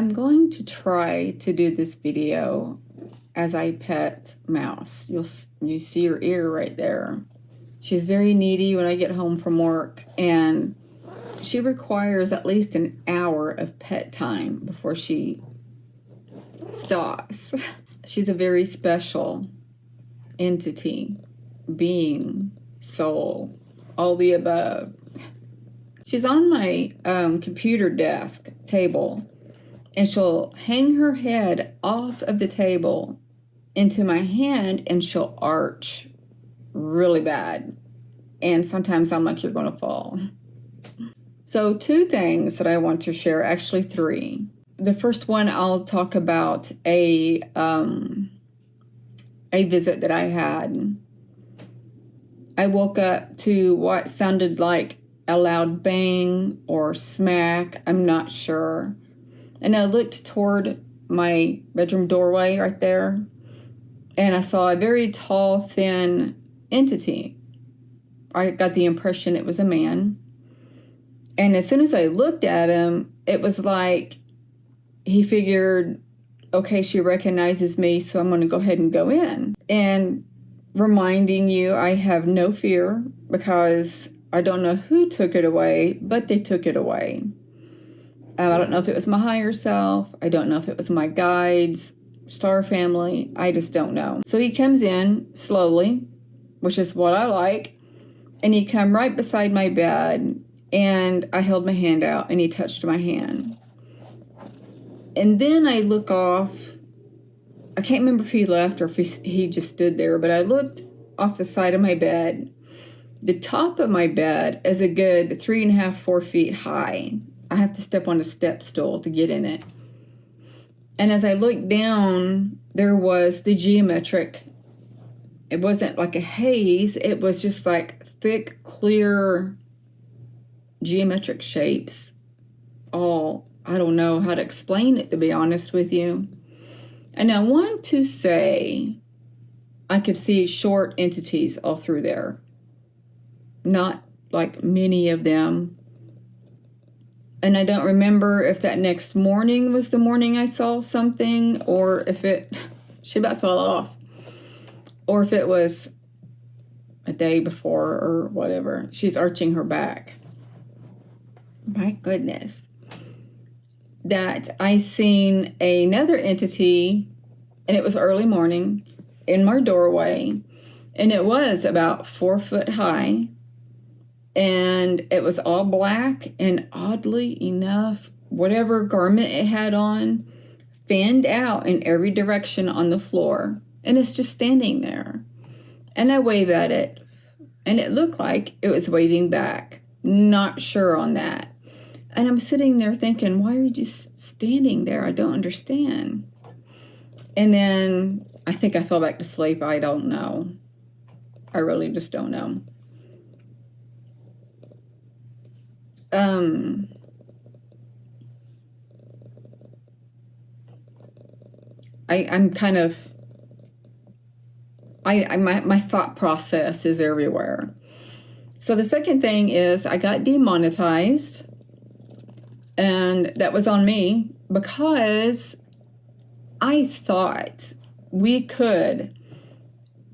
I'm going to try to do this video as I pet Mouse. You see her ear right there. She's very needy when I get home from work, and she requires at least an hour of pet time before she stops. She's a very special entity, being, soul, all the above. She's on my computer desk table, and she'll hang her head off of the table into my hand, and she'll arch really bad. And sometimes I'm like, you're going to fall. So 2 things that I want to share, actually 3. The first one, I'll talk about a visit that I had. I woke up to what sounded like a loud bang or smack. I'm not sure. And I looked toward my bedroom doorway right there, and I saw a very tall, thin entity. I got the impression it was a man. And as soon as I looked at him, it was like he figured, okay, she recognizes me, so I'm going to go ahead and go in. And reminding you, I have no fear because I don't know who took it away, but they took it away. I don't know if it was my higher self. I don't know if it was my guides, star family. I just don't know. So he comes in slowly, which is what I like. And he come right beside my bed, and I held my hand out, and he touched my hand. And then I look off. I can't remember if he left or if he just stood there, but I looked off the side of my bed. The top of my bed is a good 3.5, 4 feet high. I have to step on a step stool to get in it. And as I looked down, there was the geometric. It wasn't like a haze. It was just like thick, clear geometric shapes. All, I don't know how to explain it, to be honest with you. And I want to say I could see short entities all through there. Not like many of them. And I don't remember if that next morning was the morning I saw something, or if she about fell off, or if it was a day before or whatever. She's arching her back. My goodness. That I seen another entity, and it was early morning, in my doorway, and it was about 4 foot high. And it was all black, and oddly enough, whatever garment it had on fanned out in every direction on the floor. And it's just standing there. And I wave at it, and it looked like it was waving back. Not sure on that. And I'm sitting there thinking, why are you just standing there? I don't understand. And then I think I fell back to sleep. I don't know. I really just don't know. I'm kind of, my thought process is everywhere. So the second thing is I got demonetized, and that was on me because I thought we could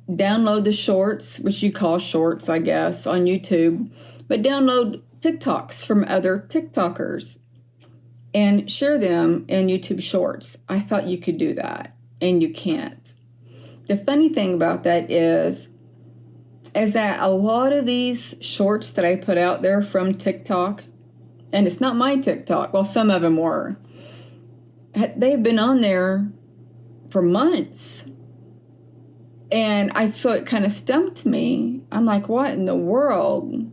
download the shorts, which you call shorts, I guess, on YouTube, but download TikToks from other TikTokers and share them in YouTube Shorts. I thought you could do that, and you can't. The funny thing about that is that a lot of these shorts that I put out there from TikTok, and it's not my TikTok, well, some of them were, they've been on there for months. And so it kind of stumped me. I'm like, what in the world?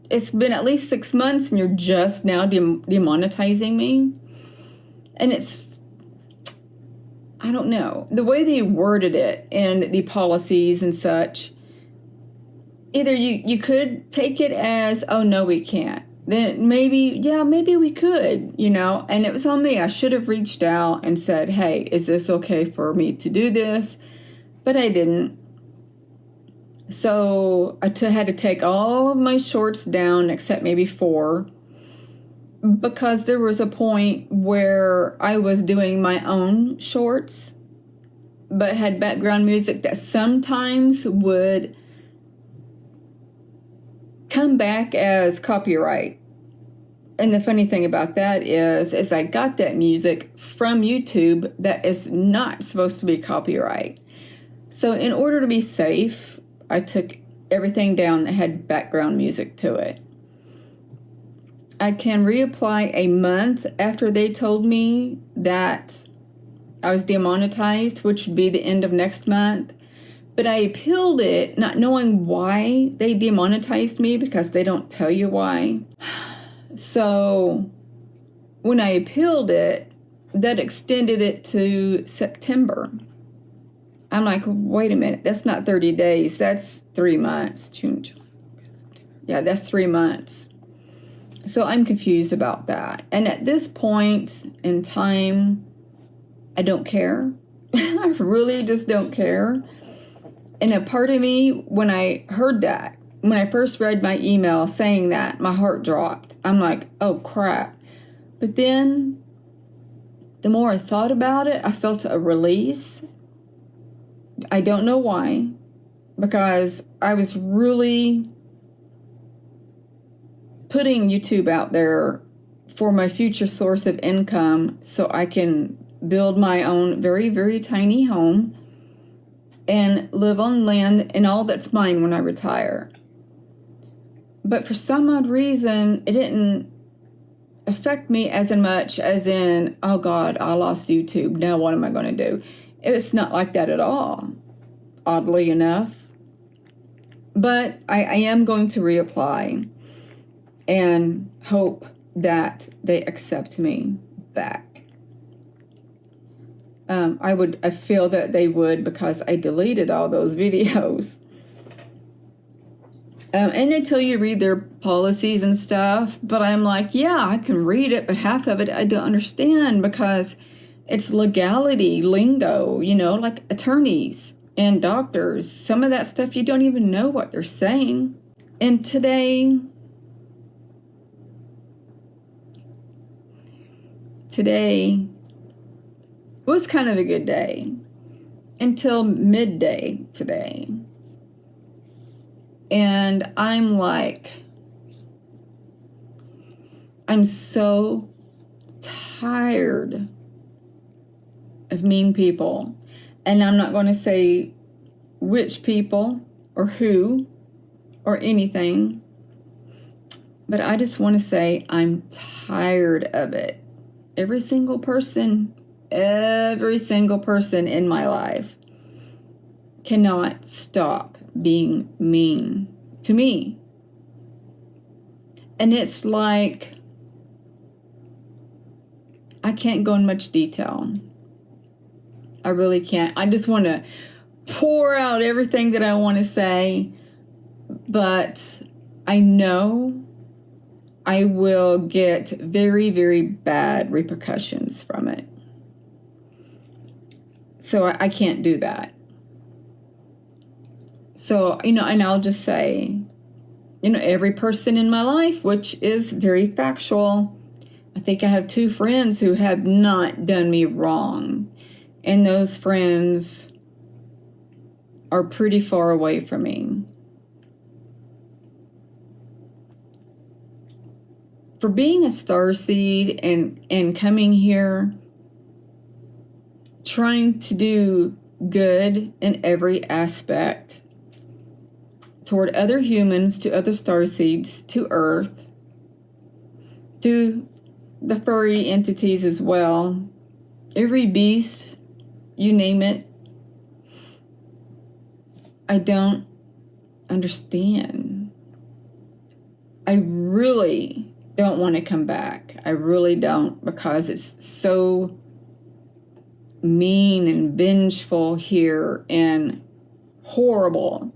It's been at least 6 months, and you're just now demonetizing me. And it's, I don't know, the way they worded it and the policies and such. Either you could take it as, oh, no, we can't. Then maybe we could, and it was on me. I should have reached out and said, hey, is this okay for me to do this? But I didn't. So I had to take all of my shorts down except maybe 4 because there was a point where I was doing my own shorts, but had background music that sometimes would come back as copyright. And the funny thing about that is I got that music from YouTube that is not supposed to be copyright. So in order to be safe, I took everything down that had background music to it. I can reapply a month after they told me that I was demonetized, which would be the end of next month. But I appealed it, not knowing why they demonetized me, because they don't tell you why. So when I appealed it, that extended it to September. I'm like, wait a minute, that's not 30 days, that's 3 months. June, July, yeah, that's 3 months. So I'm confused about that. And at this point in time, I don't care. I really just don't care. And a part of me, when I heard that, when I first read my email saying that, my heart dropped. I'm like, oh crap. But then, the more I thought about it, I felt a release. I don't know why, because I was really putting YouTube out there for my future source of income so I can build my own very, very tiny home and live on land and all that's mine when I retire. But for some odd reason, it didn't affect me as much as in, oh God, I lost YouTube. Now what am I going to do? It's not like that at all, oddly enough. But I am going to reapply and hope that they accept me back. I feel that they would, because I deleted all those videos. And they tell you to read their policies and stuff, but I'm like, yeah, I can read it, but half of it I don't understand, because it's legality lingo, like attorneys and doctors. Some of that stuff you don't even know what they're saying. And today was kind of a good day until midday today. And I'm like, I'm so tired of mean people. And I'm not going to say which people or who or anything, but I just want to say I'm tired of it. Every single person in my life cannot stop being mean to me. And it's like, I can't go in much detail. I really can't. I just want to pour out everything that I want to say, but I know I will get very, very bad repercussions from it. So I can't do that. So, and I'll just say, every person in my life, which is very factual, I think I have 2 friends who have not done me wrong. And those friends are pretty far away from me. For being a starseed and coming here, trying to do good in every aspect toward other humans, to other starseeds, to Earth, to the furry entities as well, every beast, you name it. I don't understand. I really don't want to come back. I really don't, because it's so mean and vengeful here and horrible.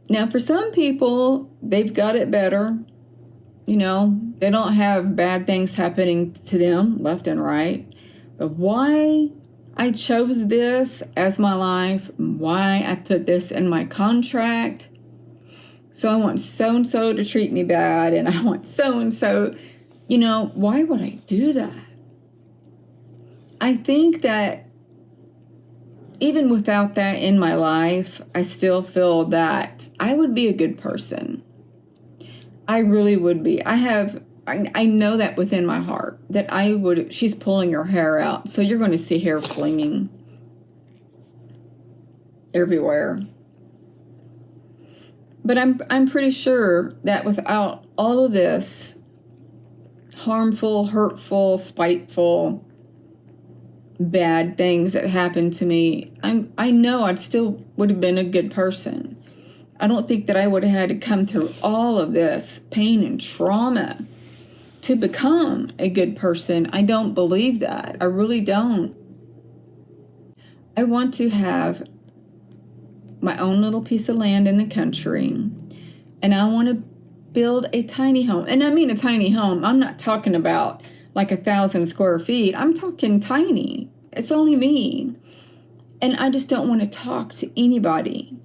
Now, for some people, they've got it better. They don't have bad things happening to them left and right. But why I chose this as my life, why I put this in my contract, so I want so-and-so to treat me bad, and I want so-and-so why would I do that? I think that even without that in my life, I still feel that I would be a good person. I really would be. I know that within my heart that I would. She's pulling her hair out, so you're going to see hair flinging everywhere. But I'm pretty sure that without all of this harmful, hurtful, spiteful, bad things that happened to me, I know I still would have been a good person. I don't think that I would have had to come through all of this pain and trauma to become a good person. I don't believe that. I really don't. I want to have my own little piece of land in the country, and I want to build a tiny home. And I mean a tiny home. I'm not talking about like 1,000 square feet. I'm talking tiny. It's only me. And I just don't want to talk to anybody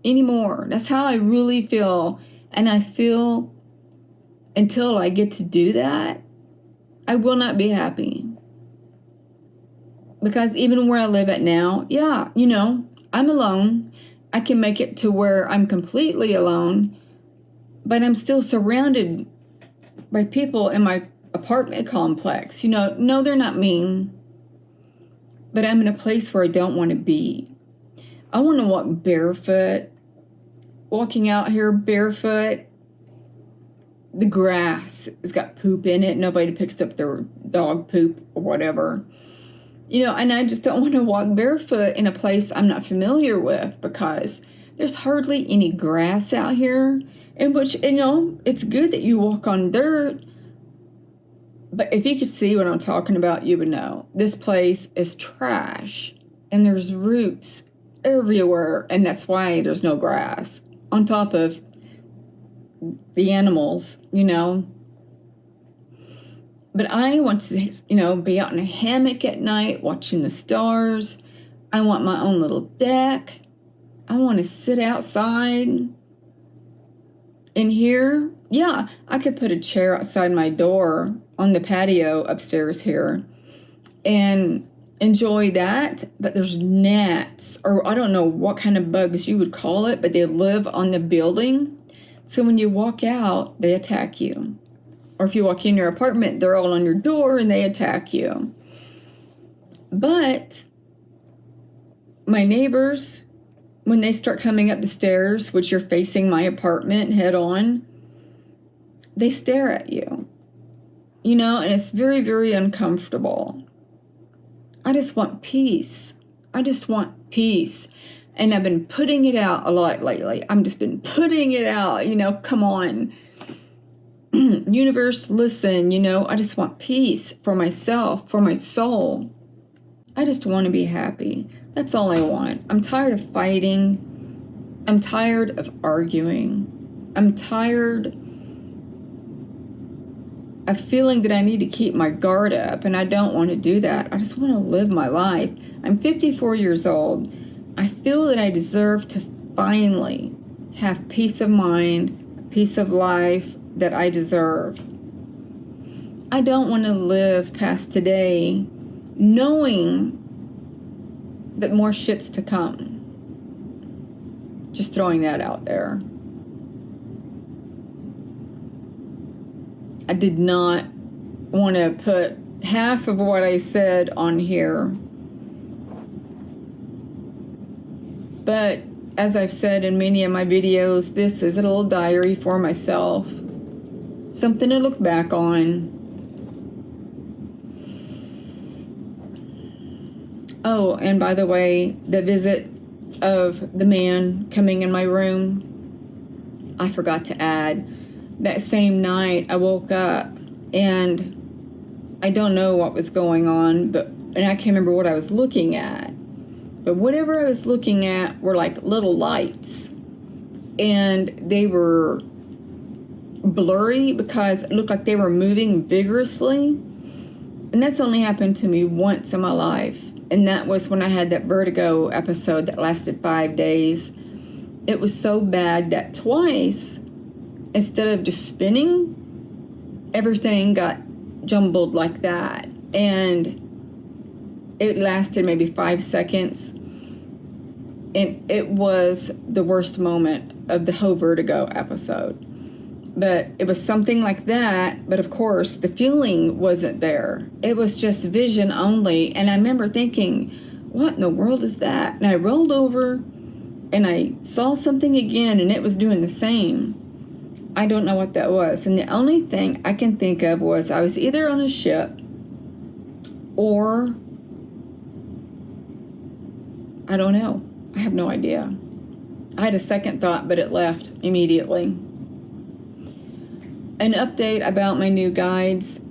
anymore. That's how I really feel. And I feel until I get to do that, I will not be happy. Because even where I live at now, yeah, I'm alone. I can make it to where I'm completely alone, but I'm still surrounded by people in my apartment complex. No, they're not mean, but I'm in a place where I don't want to be. I want to walk barefoot, walking out here barefoot. The grass has got poop in it. Nobody picks up their dog poop or whatever. And I just don't want to walk barefoot in a place I'm not familiar with, because there's hardly any grass out here. In which, it's good that you walk on dirt. But if you could see what I'm talking about, you would know. This place is trash. And there's roots everywhere. And that's why there's no grass. On top of the animals, But I want to, be out in a hammock at night watching the stars. I want my own little deck. I want to sit outside. In here, yeah, I could put a chair outside my door on the patio upstairs here and enjoy that. But there's gnats, or I don't know what kind of bugs you would call it, but they live on the building. So when you walk out, they attack you. Or if you walk in your apartment, they're all on your door and they attack you. But my neighbors, when they start coming up the stairs, which you're facing my apartment head on, they stare at you. And it's very, very uncomfortable. I just want peace. I just want peace. And I've been putting it out a lot lately. I've just been putting it out, come on. Universe, listen, I just want peace for myself, for my soul. I just want to be happy. That's all I want. I'm tired of fighting. I'm tired of arguing. I'm tired of feeling that I need to keep my guard up, and I don't want to do that. I just want to live my life. I'm 54 years old. I feel that I deserve to finally have peace of mind, peace of life that I deserve. I don't want to live past today knowing that more shit's to come. Just throwing that out there. I did not want to put half of what I said on here. But as I've said in many of my videos, this is a little diary for myself. Something to look back on. Oh, and by the way, the visit of the man coming in my room, I forgot to add. That same night, I woke up and I don't know what was going on, and I can't remember what I was looking at. But whatever I was looking at were like little lights. And they were blurry because it looked like they were moving vigorously. And that's only happened to me once in my life. And that was when I had that vertigo episode that lasted 5 days. It was so bad that twice, instead of just spinning everything got jumbled like that. And it lasted maybe 5 seconds. And it was the worst moment of the whole Vertigo episode. But it was something like that. But of course, the feeling wasn't there. It was just vision only. And I remember thinking, what in the world is that? And I rolled over and I saw something again, and it was doing the same. I don't know what that was. And the only thing I can think of was I was either on a ship or I don't know. I have no idea. I had a second thought, but it left immediately. An update about my new guides.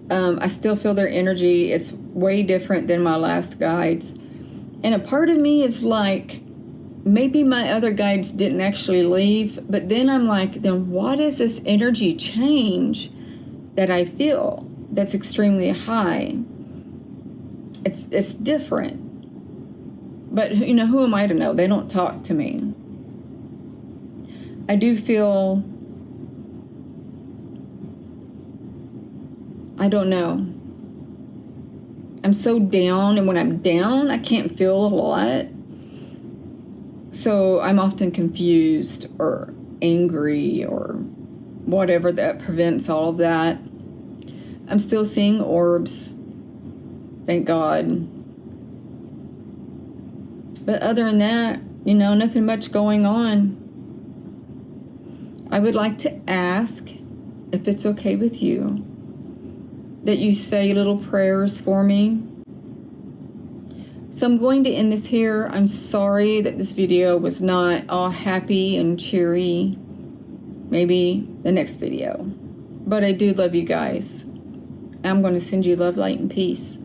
I still feel their energy. It's way different than my last guides. And a part of me is like, maybe my other guides didn't actually leave. But then I'm like, then what is this energy change that I feel that's extremely high? It's different. But, you know, who am I to know? They don't talk to me. I do feel, I don't know. I'm so down, and when I'm down, I can't feel a lot. So I'm often confused or angry or whatever that prevents all of that. I'm still seeing orbs. Thank God. But other than that, you know, nothing much going on. I would like to ask, if it's okay with you, that you say little prayers for me. So I'm going to end this here. I'm sorry that this video was not all happy and cheery. Maybe the next video. But I do love you guys. I'm going to send you love, light, and peace.